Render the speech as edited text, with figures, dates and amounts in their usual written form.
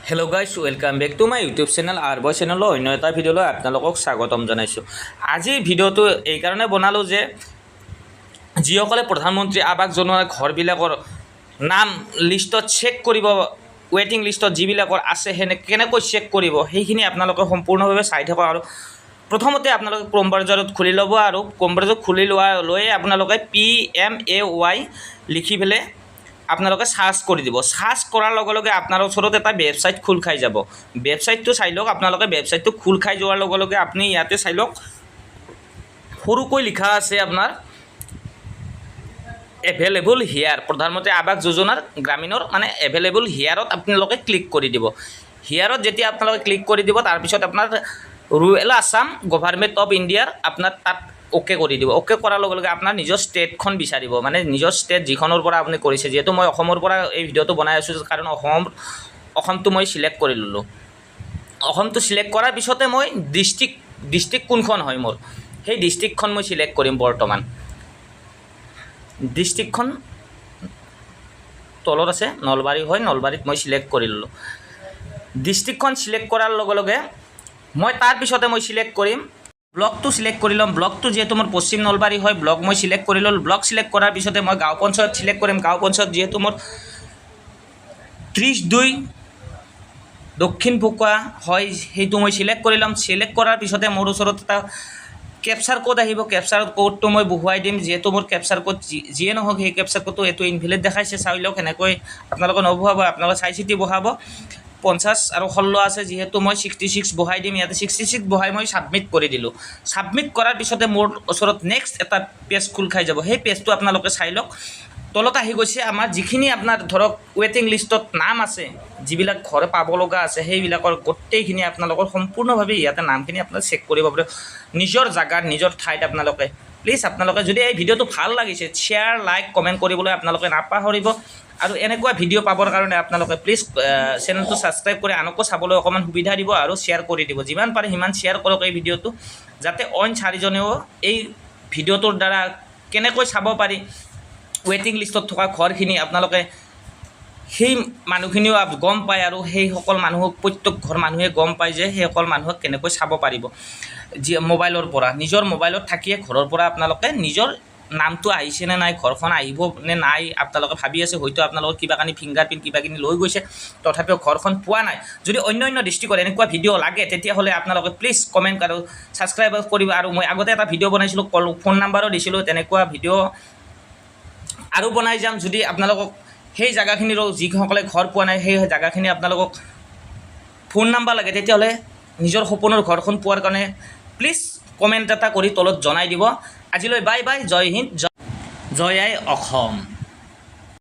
Hello' guys welcome back to my YouTube channel আৰ বয় চেনেলৰ অন্য এটা ভিডিঅ'লৈ আপোনালোকক স্বাগতম জনাইছোঁ। আজিৰ ভিডিঅ'টো এইকাৰণে বনালোঁ যে যিসকলে প্ৰধানমন্ত্ৰী আৱাস যোজনাৰ ঘৰবিলাকৰ নাম লিষ্টত চেক কৰিব, ৱেটিং লিষ্টত যিবিলাকৰ আছে কেনেকৈ চেক কৰিব সেইখিনি আপোনালোকে সম্পূৰ্ণভাৱে চাই থাকক। আৰু প্ৰথমতে আপোনালোকে ক্ৰম ব্ৰাউজাৰত খুলি ল'ব আৰু ক্ৰম ব্ৰাউজাৰ খুলি লৈয়ে আপোনালোকে PMAY লিখি পেলাই আপোনালোকে সাৰ্চ কৰি দিব। সাৰ্চ কৰাৰ লগে লগে আপোনাৰ ওচৰত এটা ৱেবছাইট খোল খাই যাব। ৱেবছাইটটো চাই লওক। আপোনালোকে ৱেবছাইটটো খোল খাই যোৱাৰ লগে লগে আপুনি ইয়াতে চাই লওক, সৰুকৈ লিখা আছে আপোনাৰ এভেইলেবল হিয়াৰ, প্ৰধানমন্ত্ৰী আৱাস যোজনাৰ গ্ৰামীণৰ মানে এভেইলেবল হিয়াৰত আপোনালোকে ক্লিক কৰি দিব। হিয়াৰত যেতিয়া আপোনালোকে ক্লিক কৰি দিব তাৰপিছত আপোনাৰ ৰুৰেল আছাম গভৰ্ণমেণ্ট অফ ইণ্ডিয়াৰ আপোনাৰ তাত অ'কে কৰি দিব। অ'কে কৰাৰ লগে লগে আপোনাৰ নিজৰ ষ্টেটখন বিচাৰিব, মানে নিজৰ ষ্টেট যিখনৰ পৰা আপুনি কৰিছে। যিহেতু মই অসমৰ পৰা এই ভিডিঅ'টো বনাই আছোঁ কাৰণ অসমটো মই চিলেক্ট কৰি ল'লোঁ। অসমটো চিলেক্ট কৰাৰ পিছতে মই ডিষ্ট্ৰিক্ট কোনখন হয় মোৰ সেই ডিষ্ট্ৰিক্টখন মই চিলেক্ট কৰিম। বৰ্তমান ডিষ্ট্ৰিক্টখন তলত আছে, নলবাৰী হয়, নলবাৰীত মই চিলেক্ট কৰি ল'লোঁ। ডিষ্ট্ৰিক্টখন চিলেক্ট কৰাৰ লগে লগে মই তাৰপিছতে মই চিলেক্ট কৰিম ব্লকটো চিলেক্ট কৰি ল'ম। ব্লকটো যিহেতু মোৰ পশ্চিম নলবাৰী হয়, ব্লক মই চিলেক্ট কৰি ল'লোঁ। ব্লক চিলেক্ট কৰাৰ পিছতে মই গাঁও পঞ্চায়ত চিলেক্ট কৰিম। গাঁও পঞ্চায়ত যিহেতু মোৰ 32 দক্ষিণ ফুকুৱা হয় সেইটো মই চিলেক্ট কৰি ল'ম। চিলেক্ট কৰাৰ পিছতে মোৰ ওচৰত এটা কেপচাৰ কোড আহিব। কেপচাৰ কোডটো মই বহুৱাই দিম। যিহেতু মোৰ কেপচাৰ কোড যিয়ে নহওক সেই কেপচাৰ কোডটো এইটো ইনভেলিড দেখাইছে, চাই লওক। সেনেকৈ আপোনালোকে নবহাব, আপোনালোকে চাই চিতি বহাব। 50 আৰু 16 আছে, যিহেতু মই 66 বহাই দিম। ইয়াতে 66 বহাই মই ছাবমিট কৰি দিলোঁ। ছাবমিট কৰাৰ পিছতে মোৰ ওচৰত নেক্সট এটা পেজ খোল খাই যাব। সেই পেজটো আপোনালোকে চাই লওক। তলত আহি গৈছে আমাৰ যিখিনি আপোনাৰ ধৰক ৱেটিং লিষ্টত নাম আছে, যিবিলাক ঘৰ পাব লগা আছে, সেইবিলাকৰ গোটেইখিনি আপোনালোকৰ সম্পূৰ্ণভাৱে ইয়াতে নামখিনি আপোনালোকে চেক কৰিব পাৰে নিজৰ জেগাত, নিজৰ ঠাইত। আপোনালোকে প্লিজ আপোনালোকে যদি এই ভিডিঅ'টো ভাল লাগিছে শ্বেয়াৰ, লাইক, কমেণ্ট কৰিবলৈ আপোনালোকে নাপাহৰিব। আৰু এনেকুৱা ভিডিঅ' পাবৰ কাৰণে আপোনালোকে প্লিজ চেনেলটো ছাবস্ক্ৰাইব কৰি আনকো চাবলৈ অকণমান সুবিধা দিব আৰু শ্বেয়াৰ কৰি দিব। যিমান পাৰে সিমান শ্বেয়াৰ কৰক এই ভিডিঅ'টো, যাতে অইন 4জনেও এই ভিডিঅ'টোৰ দ্বাৰা কেনেকৈ চাব পাৰি ৱেটিং লিষ্টত থকা ঘৰখিনি আপোনালোকে সেই মানুহখিনিও গম পায় আৰু সেইসকল মানুহক প্ৰত্যেক ঘৰ মানুহে গম পায় যে সেইসকল মানুহক কেনেকৈ চাব পাৰিব। যি মোবাইলৰ পৰা, নিজৰ মোবাইলত থাকিয়ে ঘৰৰ পৰা আপোনালোকে নিজৰ নামটো আহিছে নে নাই, ঘৰখন আহিব নে নাই আপোনালোকে ভাবি আছে। হয়তো আপোনালোকৰ কিবা কানি ফিংগাৰপ্ৰিণ্ট কিবাকিনি লৈ গৈছে, তথাপিও ঘৰখন পোৱা নাই। যদি অন্য ডিষ্ট্ৰিক্টৰ এনেকুৱা ভিডিঅ' লাগে তেতিয়াহ'লে আপোনালোকে প্লিজ কমেণ্ট আৰু ছাবস্ক্ৰাইব কৰিব। আৰু মই আগতে এটা ভিডিঅ' বনাইছিলোঁ, ফোন নাম্বাৰো দিছিলোঁ, তেনেকুৱা ভিডিঅ' আৰু বনাই যাম। যদি আপোনালোকক সেই জেগাখিনিৰো যিসকলে ঘৰ পোৱা নাই সেই জেগাখিনি আপোনালোকক ফোন নাম্বাৰ লাগে, তেতিয়াহ'লে নিজৰ সপোনৰ ঘৰখন পোৱাৰ কাৰণে প্লিজ কমেণ্ট এটা কৰি তলত জনাই দিব। আজিলৈ বাই বাই, জয় হিন্দ, জয় আই অসম।